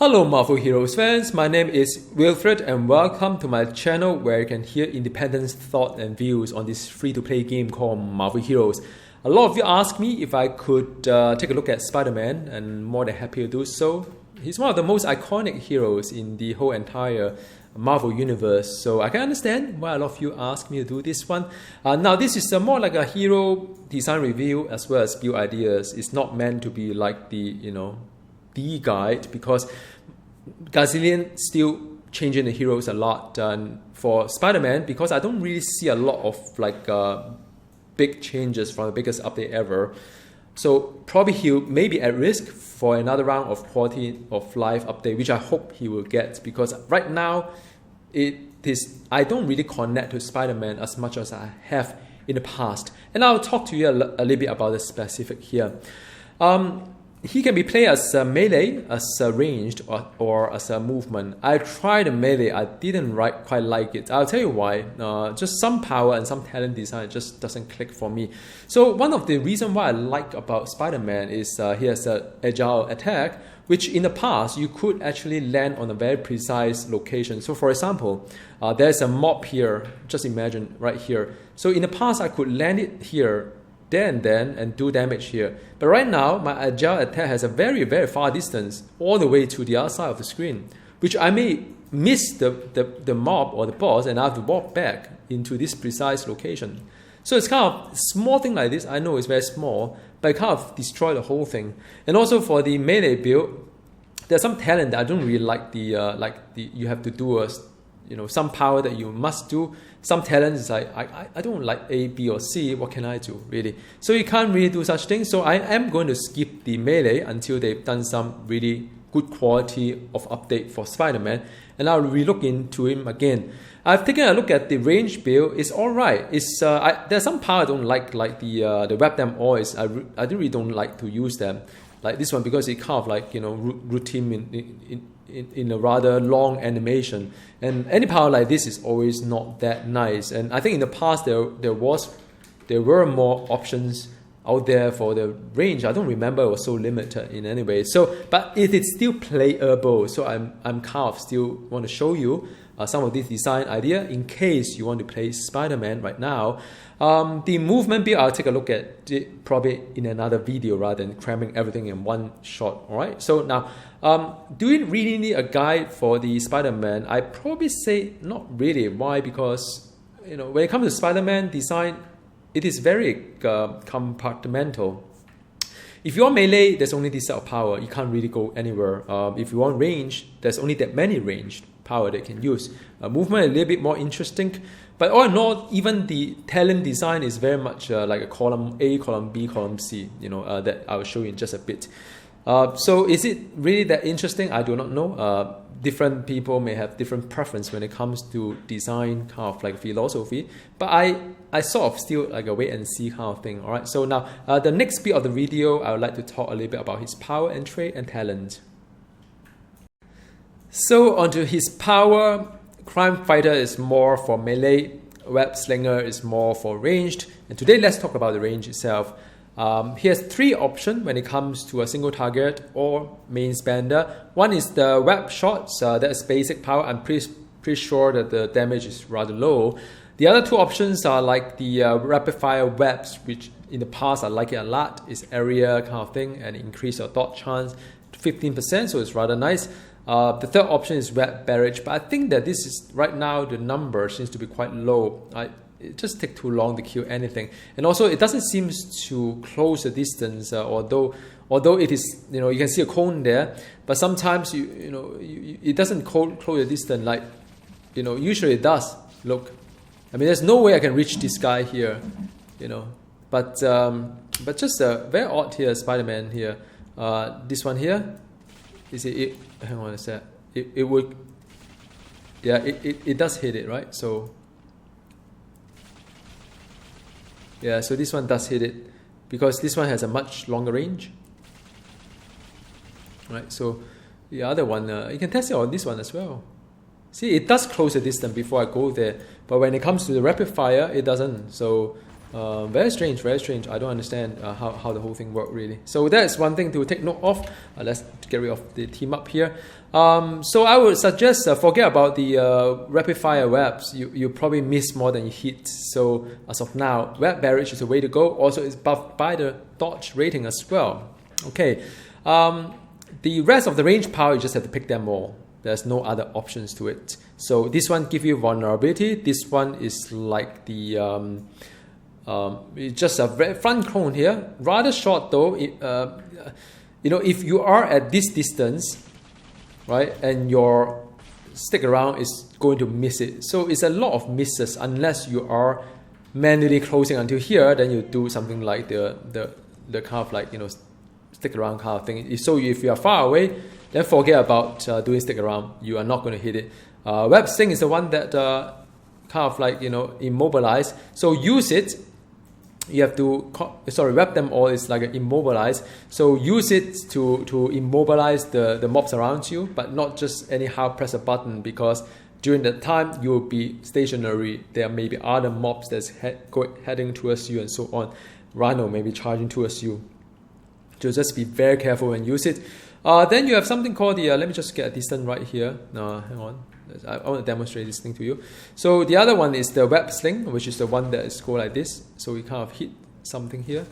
Hello Marvel Heroes fans, my name is Wilfred and welcome to my channel where you can hear independent thought and views on this free-to-play game called Marvel Heroes. A lot of you asked me if I could take a look at Spider-Man, and more than happy to do so. He's one of the most iconic heroes in the whole entire Marvel universe, so I can understand why a lot of you asked me to do this one. Now this is more like a hero design review as well as build ideas. It's not meant to be like the the guide, because Gazillion still changing the heroes a lot. For Spider-Man, because I don't really see a lot of big changes from the biggest update ever, so probably he may be at risk for another round of quality of life update, which I hope he will get, because right now I don't really connect to Spider-Man as much as I have in the past, and I'll talk to you a little bit about the specific here. He can be played as a melee, as a ranged, or as a movement. I tried the melee, I didn't quite like it. I'll tell you why. Just some power and some talent design just doesn't click for me. So one of the reasons why I like about Spider-Man is he has an agile attack, which in the past you could actually land on a very precise location. So for example, there's a mob here, just imagine right here. So in the past I could land it here, then and do damage here. But right now, my agile attack has a very, very far distance all the way to the other side of the screen, which I may miss the mob or the boss, and I have to walk back into this precise location. So it's kind of small thing like this. I know it's very small, but it kind of destroy the whole thing. And also for the melee build, there's some talent that I don't really like. You have to do some power that you must do. Some talents is like, I don't like A, B, or C. What can I do, really? So you can't really do such things. So I am going to skip the melee until they've done some really good quality of update for Spider-Man, and I'll relook into him again. I've taken a look at the range build. It's alright. There's some power I don't like the web them all. I really don't like to use them. Like this one, because it kind of routine in a rather long animation, and any power like this is always not that nice. And I think in the past there were more options out there for the range. I don't remember, it was so limited in any way. So, but it is still playable. So I'm kind of still want to show you some of this design idea in case you want to play Spider-Man right now. The movement build, I'll take a look at it probably in another video rather than cramming everything in one shot. Alright, so now, do we really need a guide for the Spider-Man? I probably say not really. Why? Because when it comes to Spider-Man design, it is very compartmental. If you want melee, there's only this set of power. You can't really go anywhere. If you want range, there's only that many ranged power they can use. Movement a little bit more interesting, but all in all, even the talent design is very much like a column A, column B, column C. That I will show you in just a bit. So is it really that interesting? I do not know. Different people may have different preference when it comes to design kind of like philosophy, but I sort of still like a wait and see kind of thing. Alright, so now the next bit of the video, I would like to talk a little bit about his power and trait and talent. So onto his power, Crime Fighter is more for melee, Web Slinger is more for ranged, and today let's talk about the range itself. He has three options when it comes to a single target or main spender. One is the web shots, that's basic power. I'm pretty sure that the damage is rather low. The other two options are like the rapid fire webs, which in the past I like it a lot. It's area kind of thing and increase your dodge chance to 15%, so it's rather nice. The third option is web barrage, but I think that this is right now the number seems to be quite low. It just takes too long to kill anything, and also it doesn't seem to close the distance. Although it is, you can see a cone there, but sometimes it doesn't close the distance like usually it does. Look, I mean, there's no way I can reach this guy here, but just very odd here, Spider-Man here. This one here, is it? Hang on a sec. It would, yeah, it does hit it, right? So. Yeah, so this one does hit it because this one has a much longer range. Right, so the other one, you can test it on this one as well. See, it does close the distance before I go there, but when it comes to the rapid fire, it doesn't. So Very strange, very strange. I don't understand how the whole thing works really. So that's one thing to take note of. Let's get rid of the team up here. So I would suggest forget about the rapid fire webs. You probably miss more than you hit. So as of now, web barrage is the way to go. Also, it's buffed by the dodge rating as well. Okay. The rest of the range power, you just have to pick them all. There's no other options to it. So this one gives you vulnerability. This one is like the it's just a front cone here, rather short though. If you are at this distance, right, and your stick around is going to miss it. So it's a lot of misses unless you are manually closing until here. Then you do something like the kind of like stick around kind of thing. So if you are far away, then forget about doing stick around. You are not going to hit it. Web sling is the one that kind of like immobilize. So use it. You have to web them all is like immobilize. So use it to immobilize the mobs around you, but not just anyhow press a button, because during that time you will be stationary. There may be other mobs that's heading towards you and so on. Rhino may be charging towards you. So just be very careful and use it. Then you have something called the, let me just get a distance right here. No, hang on. I want to demonstrate this thing to you. So the other one is the web sling, which is the one that is go like this. So we kind of hit something here.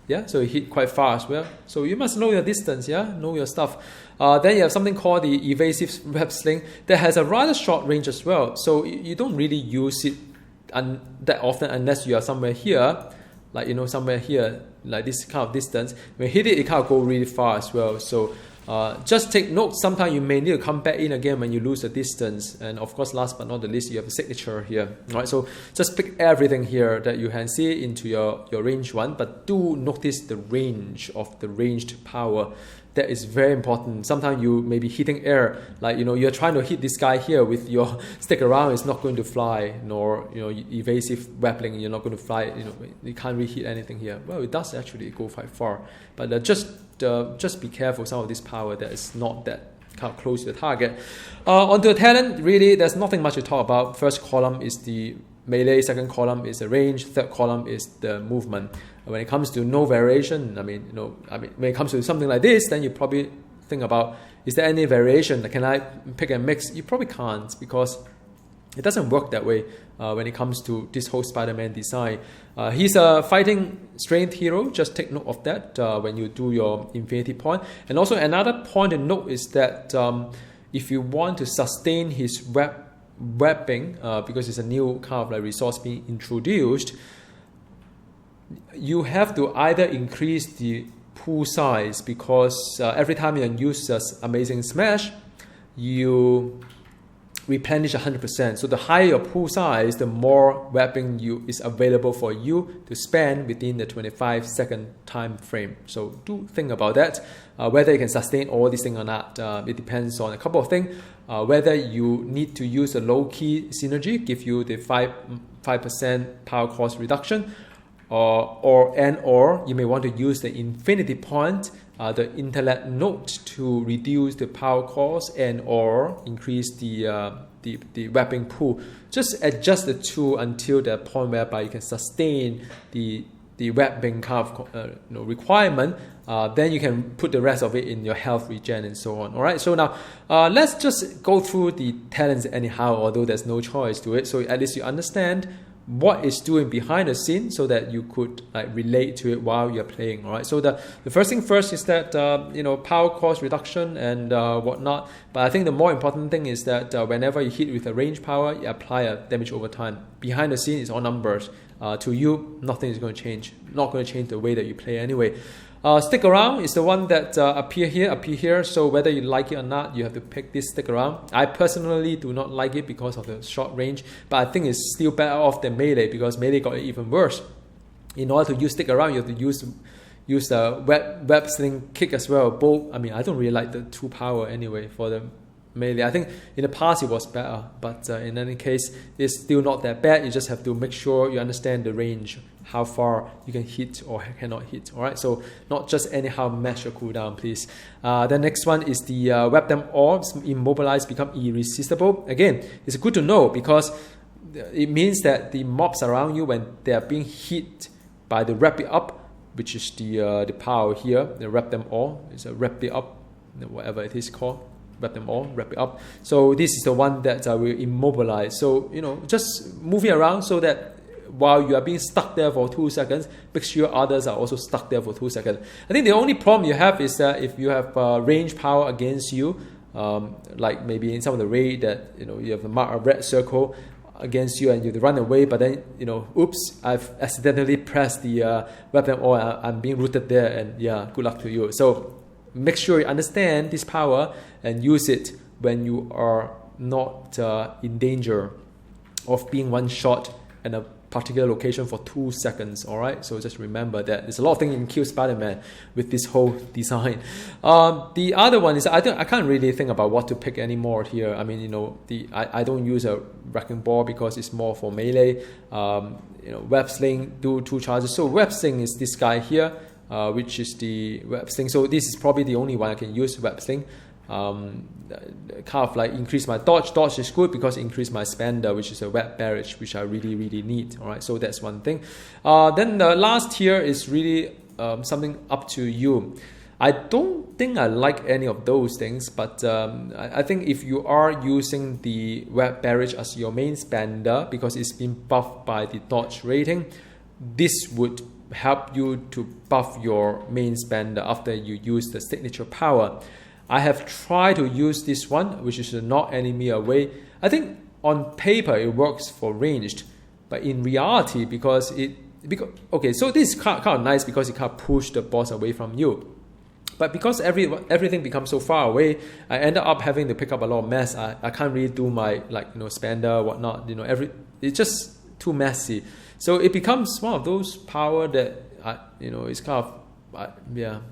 Yeah, so you hit quite far as well. So you must know your distance, yeah, know your stuff. Then you have something called the evasive web sling that has a rather short range as well. So you don't really use it that often unless you are somewhere here, like somewhere here, like this kind of distance. When you hit it, it kind of go really far as well. So just take note, sometimes you may need to come back in again when you lose the distance. And of course, last but not the least, you have a signature here. All right, so just pick everything here that you can see into your range one, but do notice the range of the ranged power. That is very important. Sometimes you may be hitting air, like you're trying to hit this guy here with your stick around, it's not going to fly, nor evasive weapling, you're not going to fly. You can't really hit anything here. Well, it does actually go quite far, but just be careful. Some of this power that is not that kind of close to the target. Onto the talent, really, there's nothing much to talk about. First column is the melee, second column is the range, third column is the movement. When it comes to no variation, when it comes to something like this, then you probably think about, is there any variation? Can I pick and mix? You probably can't, because it doesn't work that way when it comes to this whole Spider-Man design. He's a fighting strength hero. Just take note of that when you do your infinity point. And also another point to note is that if you want to sustain his webbing, because it's a new kind of like resource being introduced, you have to either increase the pool size, because every time you use Amazing Smash, you replenish 100%. So the higher your pool size, the more weapon is available for you to spend within the 25-second time frame. So do think about that. Whether you can sustain all these things or not, it depends on a couple of things. Whether you need to use a low-key synergy, give you the 5% power cost reduction, or you may want to use the infinity point, the intellect note, to reduce the power cost and or increase the weapon pool. Just adjust the two until the point whereby you can sustain the weapon kind of requirement. Then you can put the rest of it in your health regen and so on. All right. So now let's just go through the talents anyhow, although there's no choice to it. So at least you understand what it's doing behind the scene, so that you could relate to it while you're playing. All right. So the first thing first is that power cost reduction and whatnot. But I think the more important thing is that whenever you hit with a range power, you apply a damage over time. Behind the scene is all numbers. To you, nothing is going to change. Not going to change the way that you play anyway. Stick around is the one that appear here. So whether you like it or not, you have to pick this stick around. I personally do not like it because of the short range, but I think it's still better off than melee, because melee got it even worse. In order to use stick around, you have to use the web sling kick as well. Both, I don't really like the 2 power anyway for the melee. I think in the past it was better, but in any case, it's still not that bad. You just have to make sure you understand the range, how far you can hit or cannot hit. All right, so not just anyhow match your cooldown, please. The next one is the web them orbs, immobilize, become irresistible. Again, it's good to know, because it means that the mobs around you, when they are being hit by the wrap it up, which is the power here, they wrap them all. It's a wrap it up, whatever it is called. Wrap them all, wrap it up. So this is the one that will immobilize. So just moving around so that while you are being stuck there for 2 seconds, make sure others are also stuck there for 2 seconds. I think the only problem you have is that if you have range power against you, like maybe in some of the raid that you have a red circle against you and you run away, but then oops, I've accidentally pressed the weapon, or I'm being rooted there, and yeah, good luck to you. So make sure you understand this power and use it when you are not in danger of being one shot in a particular location for 2 seconds. All right, so just remember that there's a lot of things you can kill Spider-Man with this whole design. The other one is I can't really think about what to pick anymore here. I mean, I don't use a wrecking ball because it's more for melee. Web sling, do 2 charges. So web sling is this guy here, which is the web sling. So this is probably the only one I can use, web sling. Kind of like increase my dodge. Dodge is good because it increase my spender, which is a web barrage, which I really need. All right, so that's one thing. Then the last tier is really something up to you. I don't think I like any of those things, but I think if you are using the web barrage as your main spender because it's been buffed by the dodge rating, this would help you to buff your main spender after you use the signature power. I have tried to use this one, which is knock enemy away. I think on paper it works for ranged, but in reality, okay, so this is kind of nice because it kind of push the boss away from you. But because everything becomes so far away, I ended up having to pick up a lot of mess. I can't really do my spender, whatnot. It's just too messy. So it becomes one of those power that it's kind of.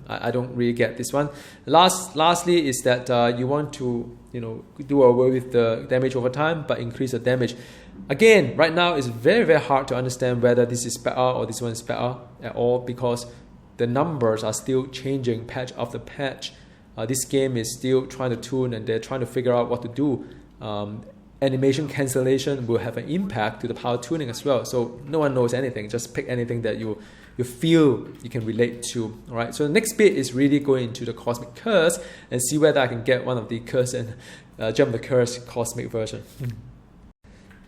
I don't really get this one. Lastly is that you want to do away with the damage over time but increase the damage. Again, right now it's very hard to understand whether this is better or this one is better at all because the numbers are still changing patch after patch. This game is still trying to tune and they're trying to figure out what to do. Animation cancellation will have an impact to the power tuning as well. So no one knows anything. Just pick anything that you feel you can relate to. All right. So the next bit is really going into the Cosmic Curse and see whether I can get one of the curse and jump the curse cosmic version.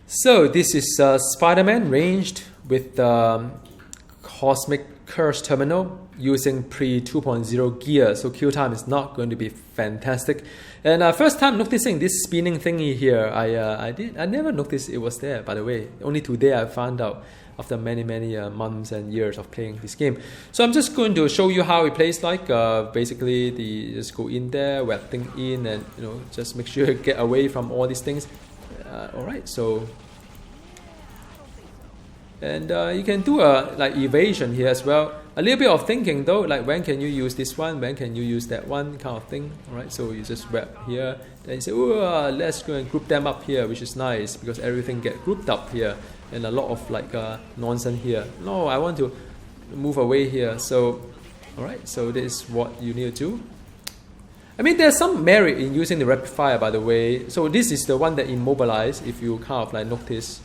So this is Spider-Man ranged with Cosmic Curse terminal using pre 2.0 gear. So kill time is not going to be fantastic. And first time noticing this spinning thingy here, I never noticed it was there, by the way. Only today I found out after many months and years of playing this game. So I'm just going to show you how it plays like. Basically, just go in there, web thing in, and just make sure you get away from all these things. All right, so. And you can do a evasion here as well. A little bit of thinking though, like when can you use this one, when can you use that one, kind of thing. Alright, so you just wrap here, then you say, oh, let's go and group them up here, which is nice because everything get grouped up here, and a lot of nonsense here. No, I want to move away here. So, alright, so this is what you need to do. I mean, there's some merit in using the rapid fire, by the way. So this is the one that immobilize. If you kind of notice.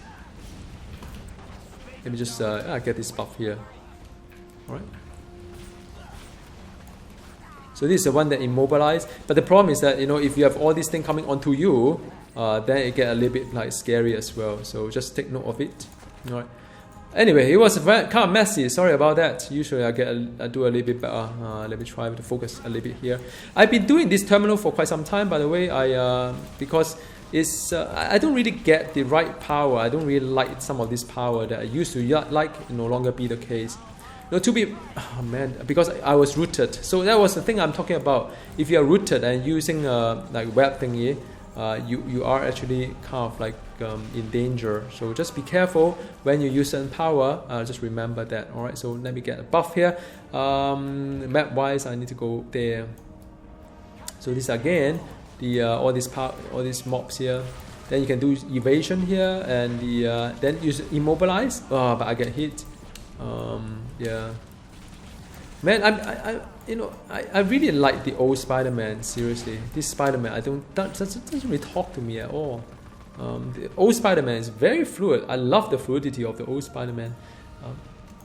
Let me just get this buff here. Alright. So this is the one that immobilized. But the problem is that if you have all these things coming onto you, then it get a little bit scary as well. So just take note of it. Alright. Anyway, it was kind of messy. Sorry about that. Usually I do a little bit better. Let me try to focus a little bit here. I've been doing this terminal for quite some time, by the way. Because I don't really get the right power. I don't really like some of this power that I used to like. No longer be the case. Because I was rooted. So that was the thing I'm talking about. If you are rooted and using web thingy, you are actually kind of in danger. So just be careful when you use certain power. Just remember that. All right. So let me get a buff here. Map wise, I need to go there. So this again. All these mobs here, then you can do evasion here, and then use immobilize. But I get hit. Yeah, man, I really like the old Spider-Man. Seriously, this Spider-Man, doesn't really talk to me at all. The old Spider-Man is very fluid. I love the fluidity of the old Spider-Man,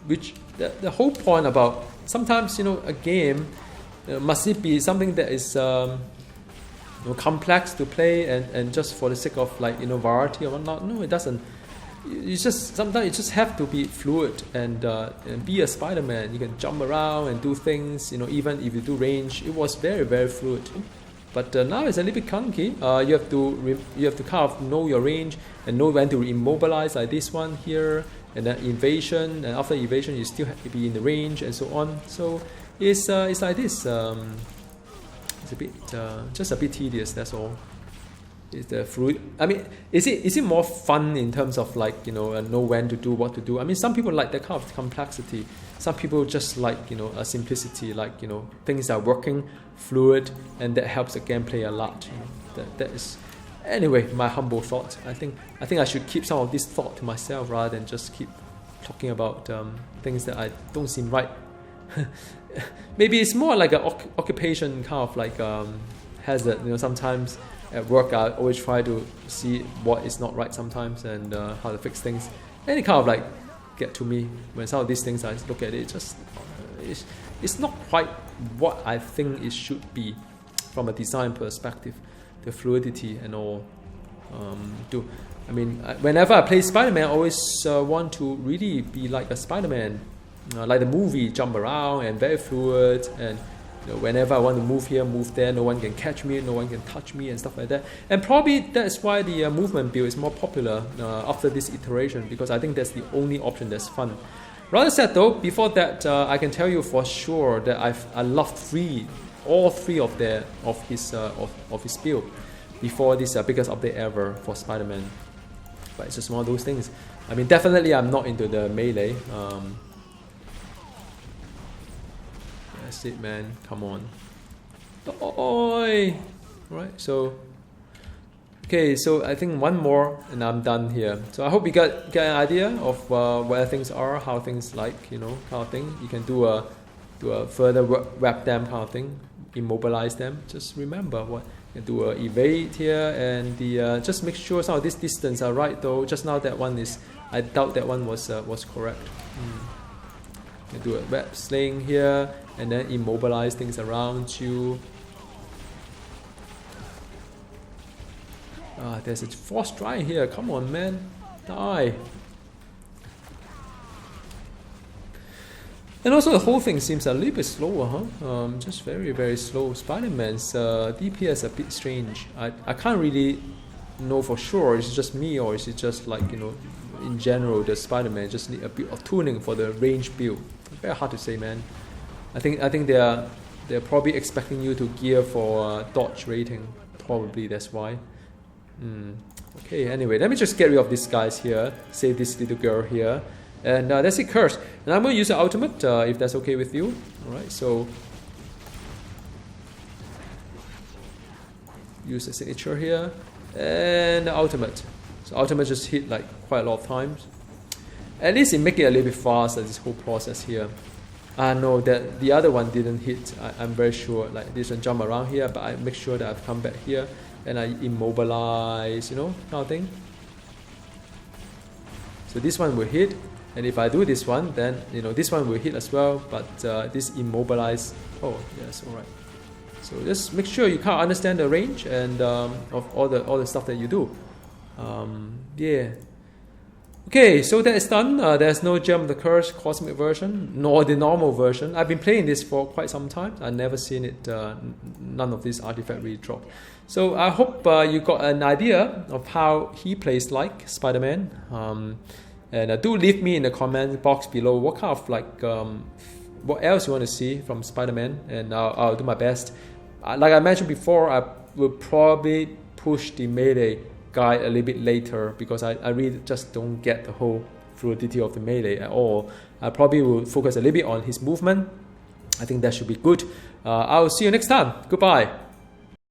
which the whole point about sometimes a game must it be something that is complex to play and just for the sake of variety or whatnot. No, it doesn't. You just sometimes you just have to be fluid and be a Spider-Man. You can jump around and do things. Even if you do range, it was very, very fluid. But now it's a little bit clunky. You have to kind of know your range and know when to immobilize, like this one here, and then evasion. And after evasion, you still have to be in the range and so on. So it's like this. It's a bit just a bit tedious. That's all. Is the fluid? I mean, is it more fun in terms of know when to do what to do? I mean, some people like that kind of complexity. Some people just like a simplicity, things are working fluid, and that helps the gameplay a lot. That is anyway my humble thought. I think I should keep some of this thought to myself rather than just keep talking about things that I don't seem right. Maybe it's more like an occupation kind of hazard. Sometimes at work I always try to see what is not right sometimes and how to fix things. And it kind of get to me when some of these things I look at it, just it's not quite what I think it should be from a design perspective, the fluidity and all. Whenever I play Spider-Man, I always want to really be like a Spider-Man, like the movie, jump around and very fluid, and whenever I want to move here, move there, no one can catch me, no one can touch me and stuff like that. And probably that's why the movement build is more popular after this iteration, because I think that's the only option that's fun. Rather said though, before that, I can tell you for sure that I loved all three of his build before this biggest update ever for Spider-Man. But it's just one of those things. I mean, definitely I'm not into the melee. That's it, man. Come on. Oi! Right, so okay, so I think one more and I'm done here. So I hope you get an idea of where things are, how things kind of thing. You can do a further wrap them kind of thing, immobilize them. Just remember what you can do a evade here, and just make sure some of this distance are right though. Just now that one I doubt that one was correct. You do a web sling here and then immobilize things around you. There's a force dry here. Come on, man, die. And also the whole thing seems a little bit slower, huh? Just very, very slow. Spider-Man's DPS a bit strange. I can't really know for sure. Is it just me, or is it just in general the Spider-Man just need a bit of tuning for the range build? Very hard to say, man. I think they're probably expecting you to gear for dodge rating. Probably that's why. Okay, anyway, let me just get rid of these guys here. Save this little girl here. And that's it, curse. And I'm going to use the ultimate if that's okay with you. Alright, so use the signature here. And the ultimate. So ultimate just hit quite a lot of times. At least it make it a little bit faster, this whole process here. No, that the other one didn't hit. I'm very sure. This one jump around here, but I make sure that I've come back here and I immobilize, kind of thing. So this one will hit, and if I do this one, then this one will hit as well. But this immobilize. Oh yes, all right. So just make sure you can't understand the range and of all the stuff that you do. Yeah. Okay, so that is done. There's no Gem of the Curse cosmic version, nor the normal version. I've been playing this for quite some time. I've never seen it, none of this artifact really drop. So I hope you got an idea of how he plays like Spider-Man. And do leave me in the comment box below what kind of what else you want to see from Spider-Man, and I'll do my best. Like I mentioned before, I will probably push the melee guide a little bit later because I really just don't get the whole fluidity of the melee at all. I probably will focus a little bit on his movement. I think that should be good. I'll see you next time. Goodbye.